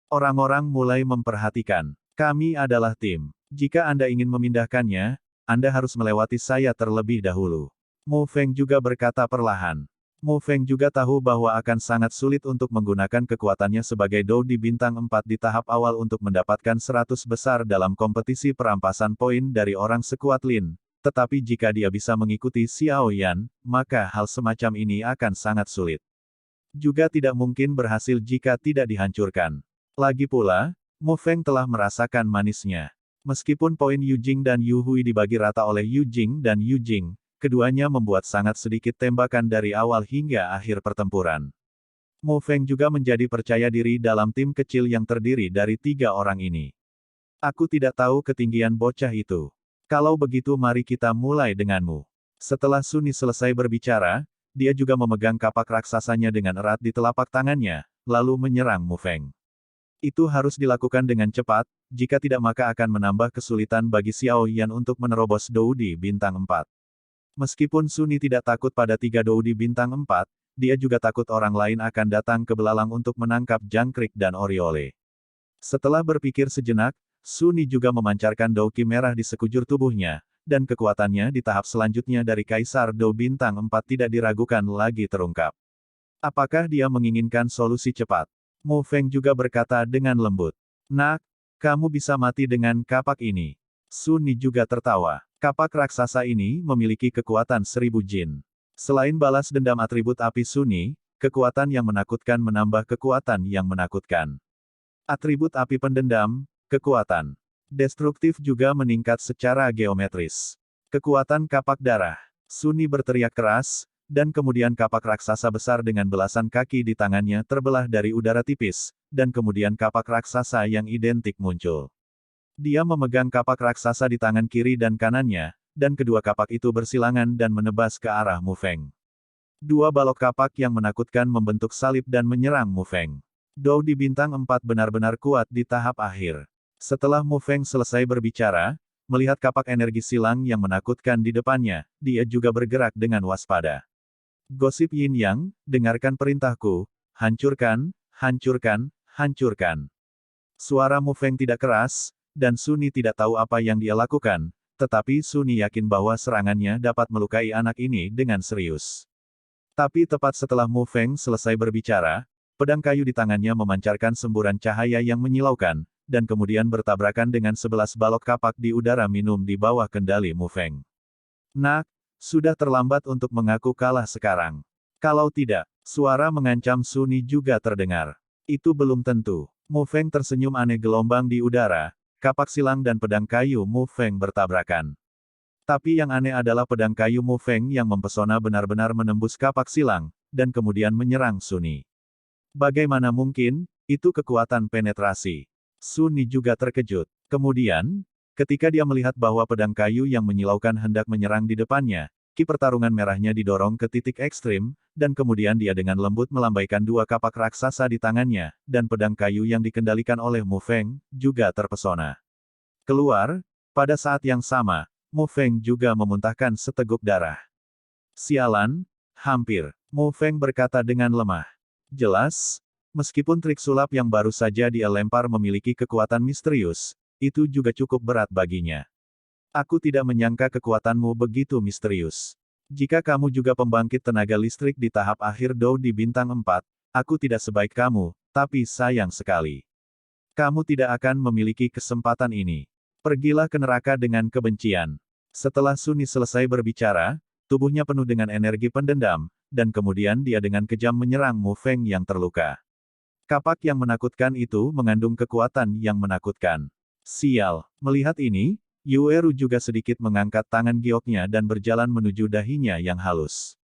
Orang-orang mulai memperhatikan. Kami adalah tim. Jika Anda ingin memindahkannya, Anda harus melewati saya terlebih dahulu. Mu Feng juga berkata perlahan. Mu Feng juga tahu bahwa akan sangat sulit untuk menggunakan kekuatannya sebagai Dou di bintang 4 di tahap awal untuk mendapatkan 100 besar dalam kompetisi perampasan poin dari orang sekuat Lin. Tetapi jika dia bisa mengikuti Xiao Yan, maka hal semacam ini akan sangat sulit. Juga tidak mungkin berhasil jika tidak dihancurkan. Lagi pula, Mu Feng telah merasakan manisnya. Meskipun poin Yu Jing dan Yu Hui dibagi rata oleh Yu Jing dan Yu Jing, keduanya membuat sangat sedikit tembakan dari awal hingga akhir pertempuran. Mu Feng juga menjadi percaya diri dalam tim kecil yang terdiri dari 3 orang ini. Aku tidak tahu ketinggian bocah itu. Kalau begitu mari kita mulai denganmu. Setelah Sun Yi selesai berbicara, dia juga memegang kapak raksasanya dengan erat di telapak tangannya, lalu menyerang Mu Feng. Itu harus dilakukan dengan cepat, jika tidak maka akan menambah kesulitan bagi Xiao Yan untuk menerobos Dou di bintang 4. Meskipun Sun Yi tidak takut pada 3 Dou di bintang 4, dia juga takut orang lain akan datang ke belalang untuk menangkap jangkrik dan oriole. Setelah berpikir sejenak, Sun Yi juga memancarkan Dou Qi merah di sekujur tubuhnya, dan kekuatannya di tahap selanjutnya dari Kaisar Dou bintang 4 tidak diragukan lagi terungkap. Apakah dia menginginkan solusi cepat? Mu Feng juga berkata dengan lembut. Nak, kamu bisa mati dengan kapak ini. Sun Yi juga tertawa. Kapak raksasa ini memiliki kekuatan 1000 jin. Selain balas dendam atribut api Sun Yi, kekuatan yang menakutkan menambah kekuatan yang menakutkan. Atribut api pendendam, kekuatan destruktif juga meningkat secara geometris. Kekuatan kapak darah. Sun Yi berteriak keras, dan kemudian kapak raksasa besar dengan belasan kaki di tangannya terbelah dari udara tipis, dan kemudian kapak raksasa yang identik muncul. Dia memegang kapak raksasa di tangan kiri dan kanannya, dan kedua kapak itu bersilangan dan menebas ke arah Mu Feng. 2 balok kapak yang menakutkan membentuk salib dan menyerang Mu Feng. Dou di bintang 4 benar-benar kuat di tahap akhir. Setelah Mu Feng selesai berbicara, melihat kapak energi silang yang menakutkan di depannya, dia juga bergerak dengan waspada. Gosip Yin Yang, dengarkan perintahku, hancurkan, hancurkan, hancurkan. Suara Mu Feng tidak keras, dan Sun Yi tidak tahu apa yang dia lakukan, tetapi Sun Yi yakin bahwa serangannya dapat melukai anak ini dengan serius. Tapi tepat setelah Mu Feng selesai berbicara, pedang kayu di tangannya memancarkan semburan cahaya yang menyilaukan, dan kemudian bertabrakan dengan 11 balok kapak di udara minum di bawah kendali Mu Feng. Nak, sudah terlambat untuk mengaku kalah sekarang. Kalau tidak, suara mengancam Sun Yi juga terdengar. Itu belum tentu. Mu Feng tersenyum aneh gelombang di udara. Kapak silang dan pedang kayu Mu Feng bertabrakan. Tapi yang aneh adalah pedang kayu Mu Feng yang mempesona benar-benar menembus kapak silang, dan kemudian menyerang Sun Yi. Bagaimana mungkin, itu kekuatan penetrasi. Sun Yi juga terkejut. Kemudian, ketika dia melihat bahwa pedang kayu yang menyilaukan hendak menyerang di depannya, ki pertarungan merahnya didorong ke titik ekstrim, dan kemudian dia dengan lembut melambaikan 2 kapak raksasa di tangannya, dan pedang kayu yang dikendalikan oleh Mu Feng, juga terpesona. Keluar, pada saat yang sama, Mu Feng juga memuntahkan seteguk darah. Sialan, hampir, Mu Feng berkata dengan lemah. Jelas, meskipun trik sulap yang baru saja dia lempar memiliki kekuatan misterius, itu juga cukup berat baginya. Aku tidak menyangka kekuatanmu begitu misterius. Jika kamu juga pembangkit tenaga listrik di tahap akhir Dou di bintang 4, aku tidak sebaik kamu, tapi sayang sekali. Kamu tidak akan memiliki kesempatan ini. Pergilah ke neraka dengan kebencian. Setelah Sun Yi selesai berbicara, tubuhnya penuh dengan energi pendendam, dan kemudian dia dengan kejam menyerang Mu Feng yang terluka. Kapak yang menakutkan itu mengandung kekuatan yang menakutkan. Sial, melihat ini, Yueru juga sedikit mengangkat tangan gioknya dan berjalan menuju dahinya yang halus.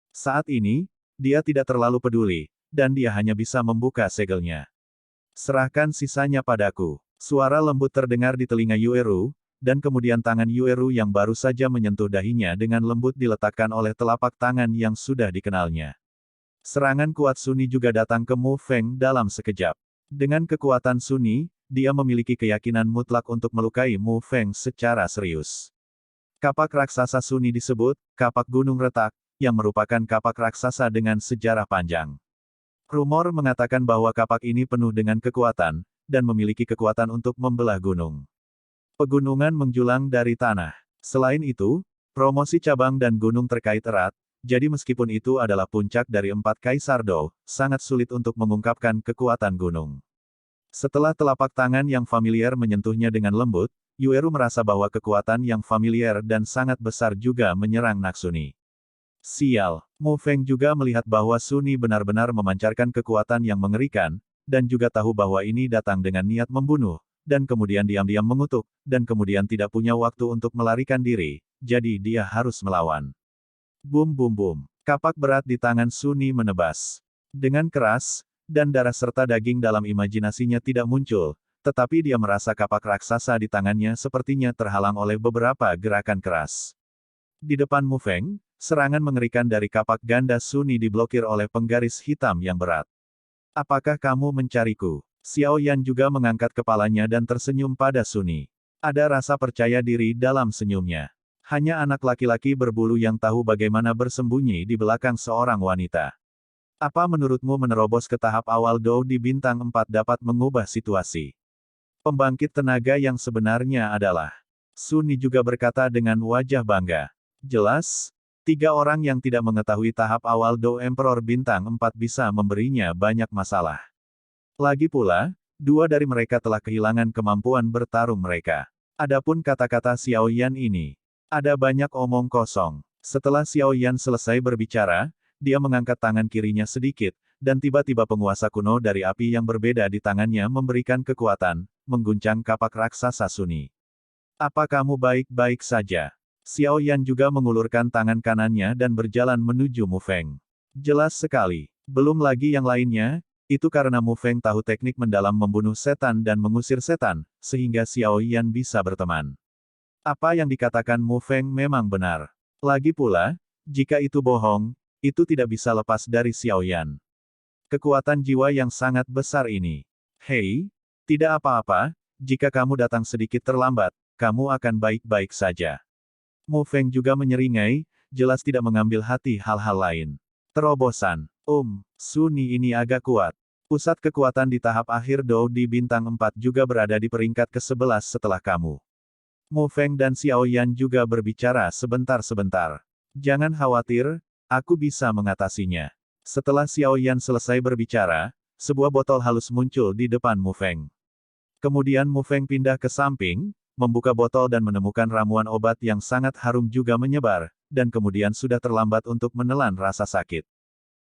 Saat ini, dia tidak terlalu peduli, dan dia hanya bisa membuka segelnya. Serahkan sisanya padaku. Suara lembut terdengar di telinga Yueru, dan kemudian tangan Yueru yang baru saja menyentuh dahinya dengan lembut diletakkan oleh telapak tangan yang sudah dikenalnya. Serangan kuat Suni juga datang ke Mu Feng dalam sekejap. Dengan kekuatan Suni, dia memiliki keyakinan mutlak untuk melukai Mu Feng secara serius. Kapak raksasa Suni disebut, kapak gunung retak, yang merupakan kapak raksasa dengan sejarah panjang. Rumor mengatakan bahwa kapak ini penuh dengan kekuatan, dan memiliki kekuatan untuk membelah gunung. Pegunungan menjulang dari tanah. Selain itu, promosi cabang dan gunung terkait erat, jadi meskipun itu adalah puncak dari 4 Kaisar Dou, sangat sulit untuk mengungkapkan kekuatan gunung. Setelah telapak tangan yang familiar menyentuhnya dengan lembut, Yueru merasa bahwa kekuatan yang familiar dan sangat besar juga menyerang Naksuni. Sial, Mu Feng juga melihat bahwa Suni benar-benar memancarkan kekuatan yang mengerikan, dan juga tahu bahwa ini datang dengan niat membunuh, dan kemudian diam-diam mengutuk, dan kemudian tidak punya waktu untuk melarikan diri, jadi dia harus melawan. Bum bum bum. Kapak berat di tangan Suni menebas. Dengan keras, dan darah serta daging dalam imajinasinya tidak muncul, tetapi dia merasa kapak raksasa di tangannya sepertinya terhalang oleh beberapa gerakan keras. Di depan Mu Feng, serangan mengerikan dari kapak ganda Suni diblokir oleh penggaris hitam yang berat. Apakah kamu mencariku? Xiao Yan juga mengangkat kepalanya dan tersenyum pada Suni. Ada rasa percaya diri dalam senyumnya. Hanya anak laki-laki berbulu yang tahu bagaimana bersembunyi di belakang seorang wanita. Apa menurutmu menerobos ke tahap awal Dou di bintang 4 dapat mengubah situasi? Pembangkit tenaga yang sebenarnya adalah. Suni juga berkata dengan wajah bangga. Jelas, 3 orang yang tidak mengetahui tahap awal Dou Emperor bintang 4 bisa memberinya banyak masalah. Lagi pula, 2 dari mereka telah kehilangan kemampuan bertarung mereka. Adapun kata-kata Xiao Yan ini, ada banyak omong kosong. Setelah Xiao Yan selesai berbicara, dia mengangkat tangan kirinya sedikit, dan tiba-tiba penguasa kuno dari api yang berbeda di tangannya memberikan kekuatan, mengguncang kapak raksasa Suni. Apa kamu baik-baik saja? Xiao Yan juga mengulurkan tangan kanannya dan berjalan menuju Mu Feng. Jelas sekali. Belum lagi yang lainnya, itu karena Mu Feng tahu teknik mendalam membunuh setan dan mengusir setan, sehingga Xiao Yan bisa berteman. Apa yang dikatakan Mu Feng memang benar. Lagi pula, jika itu bohong, itu tidak bisa lepas dari Xiao Yan. Kekuatan jiwa yang sangat besar ini. Hei, tidak apa-apa, jika kamu datang sedikit terlambat, kamu akan baik-baik saja. Mu Feng juga menyeringai, jelas tidak mengambil hati hal-hal lain. Terobosan. Suni ini agak kuat. Pusat kekuatan di tahap akhir Dou di bintang 4 juga berada di peringkat ke-11 setelah kamu. Mu Feng dan Xiao Yan juga berbicara sebentar-sebentar. Jangan khawatir, aku bisa mengatasinya. Setelah Xiao Yan selesai berbicara, sebuah botol halus muncul di depan Mu Feng. Kemudian Mu Feng pindah ke samping, membuka botol dan menemukan ramuan obat yang sangat harum juga menyebar, dan kemudian sudah terlambat untuk menelan rasa sakit.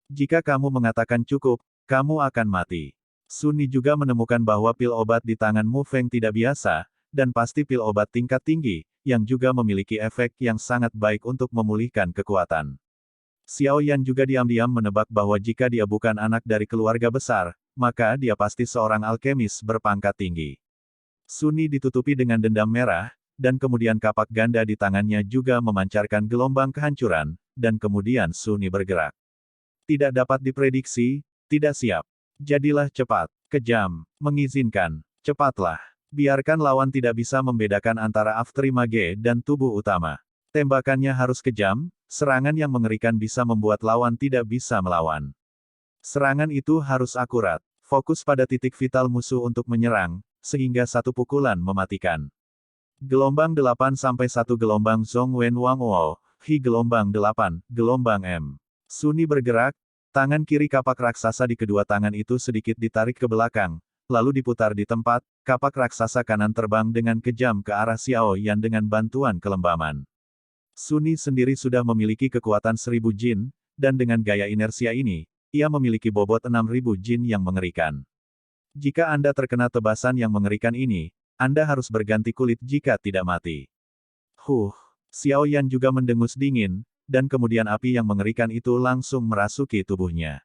Jika kamu mengatakan cukup, kamu akan mati. Suni juga menemukan bahwa pil obat di tangan Mu Feng tidak biasa, dan pasti pil obat tingkat tinggi, yang juga memiliki efek yang sangat baik untuk memulihkan kekuatan. Xiao Yan juga diam-diam menebak bahwa jika dia bukan anak dari keluarga besar, maka dia pasti seorang alkemis berpangkat tinggi. Suni ditutupi dengan dendam merah, dan kemudian kapak ganda di tangannya juga memancarkan gelombang kehancuran, dan kemudian Suni bergerak. Tidak dapat diprediksi, tidak siap. Jadilah cepat, kejam, mengizinkan, cepatlah. Biarkan lawan tidak bisa membedakan antara afterimage dan tubuh utama. Tembakannya harus kejam, serangan yang mengerikan bisa membuat lawan tidak bisa melawan. Serangan itu harus akurat, fokus pada titik vital musuh untuk menyerang, sehingga satu pukulan mematikan. Gelombang 8 sampai 1 gelombang Zhong Wen Wang Wo, Hi gelombang 8, gelombang M. Suni bergerak, tangan kiri kapak raksasa di kedua tangan itu sedikit ditarik ke belakang, lalu diputar di tempat, kapak raksasa kanan terbang dengan kejam ke arah Xiao Yan dengan bantuan kelembaman. Suni sendiri sudah memiliki kekuatan 1000 jin, dan dengan gaya inersia ini, ia memiliki bobot 6000 jin yang mengerikan. Jika Anda terkena tebasan yang mengerikan ini, Anda harus berganti kulit jika tidak mati. Xiao Yan juga mendengus dingin, dan kemudian api yang mengerikan itu langsung merasuki tubuhnya.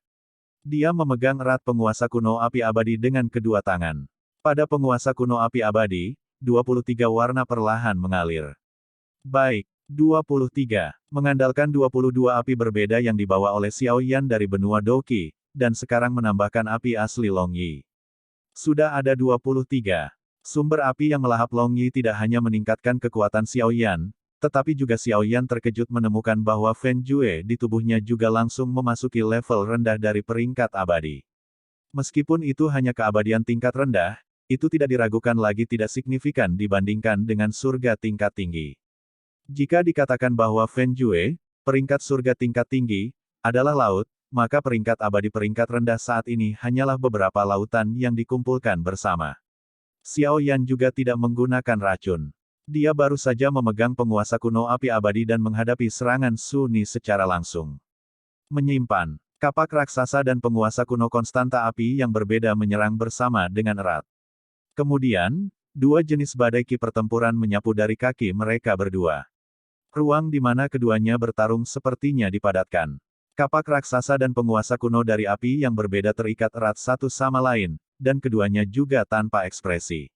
Dia memegang erat penguasa kuno api abadi dengan kedua tangan. Pada penguasa kuno api abadi, 23 warna perlahan mengalir. Baik, 23. Mengandalkan 22 api berbeda yang dibawa oleh Xiao Yan dari benua Douqi, dan sekarang menambahkan api asli Long Yi. Sudah ada 23. Sumber api yang melahap Long Yi tidak hanya meningkatkan kekuatan Xiao Yan, tetapi juga Xiao Yan terkejut menemukan bahwa Fen Jue di tubuhnya juga langsung memasuki level rendah dari peringkat abadi. Meskipun itu hanya keabadian tingkat rendah, itu tidak diragukan lagi tidak signifikan dibandingkan dengan surga tingkat tinggi. Jika dikatakan bahwa Fen Jue, peringkat surga tingkat tinggi, adalah laut, maka peringkat abadi peringkat rendah saat ini hanyalah beberapa lautan yang dikumpulkan bersama. Xiao Yan juga tidak menggunakan racun. Dia baru saja memegang penguasa kuno api abadi dan menghadapi serangan Su Ni secara langsung. Menyimpan, kapak raksasa dan penguasa kuno konstanta api yang berbeda menyerang bersama dengan erat. Kemudian, dua jenis badai ki pertempuran menyapu dari kaki mereka berdua. Ruang di mana keduanya bertarung sepertinya dipadatkan. Kapak raksasa dan penguasa kuno dari api yang berbeda terikat erat satu sama lain, dan keduanya juga tanpa ekspresi.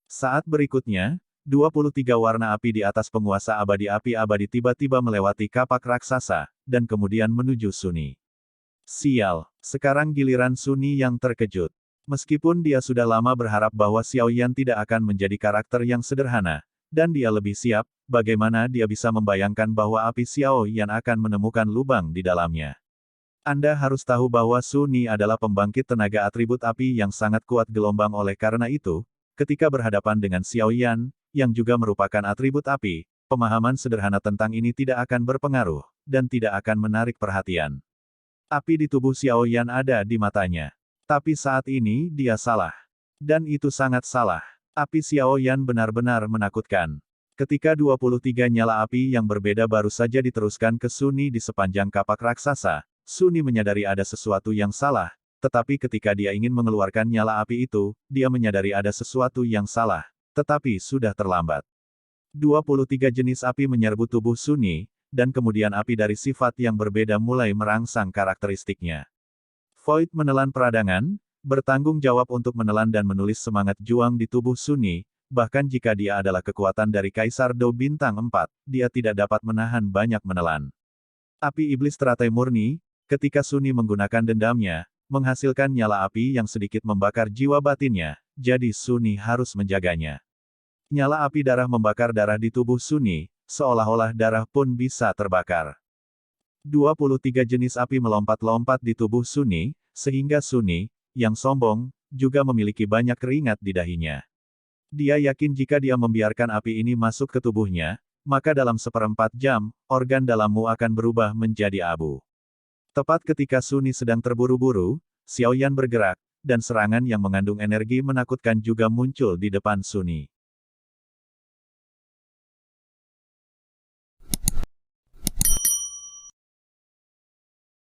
Saat berikutnya, 23 warna api di atas penguasa abadi api abadi tiba-tiba melewati kapak raksasa, dan kemudian menuju Suni. Sial, sekarang giliran Suni yang terkejut. Meskipun dia sudah lama berharap bahwa Xiao Yan tidak akan menjadi karakter yang sederhana, dan dia lebih siap, bagaimana dia bisa membayangkan bahwa api Xiao Yan akan menemukan lubang di dalamnya. Anda harus tahu bahwa Su Ni adalah pembangkit tenaga atribut api yang sangat kuat gelombang oleh karena itu, ketika berhadapan dengan Xiao Yan, yang juga merupakan atribut api, pemahaman sederhana tentang ini tidak akan berpengaruh, dan tidak akan menarik perhatian. Api di tubuh Xiao Yan ada di matanya. Tapi saat ini dia salah. Dan itu sangat salah. Api Xiao Yan benar-benar menakutkan. Ketika 23 nyala api yang berbeda baru saja diteruskan ke Su Ni di sepanjang kapak raksasa, Su Ni menyadari ada sesuatu yang salah, tetapi ketika dia ingin mengeluarkan nyala api itu, dia menyadari ada sesuatu yang salah, tetapi sudah terlambat. 23 jenis api menyerbu tubuh Su Ni, dan kemudian api dari sifat yang berbeda mulai merangsang karakteristiknya. Void menelan peradangan, bertanggung jawab untuk menelan dan menulis semangat juang di tubuh Su Ni, bahkan jika dia adalah kekuatan dari Kaisar Dou Bintang 4, dia tidak dapat menahan banyak menelan. Api iblis teratai murni, ketika Su Ni menggunakan dendamnya, menghasilkan nyala api yang sedikit membakar jiwa batinnya, jadi Su Ni harus menjaganya. Nyala api darah membakar darah di tubuh Su Ni, seolah-olah darah pun bisa terbakar. 23 jenis api melompat-lompat di tubuh Su Ni, sehingga Su Ni, yang sombong, juga memiliki banyak keringat di dahinya. Dia yakin jika dia membiarkan api ini masuk ke tubuhnya, maka dalam 1/4 jam, organ dalammu akan berubah menjadi abu. Tepat ketika Su Ni sedang terburu-buru, Xiao Yan bergerak, dan serangan yang mengandung energi menakutkan juga muncul di depan Su Ni.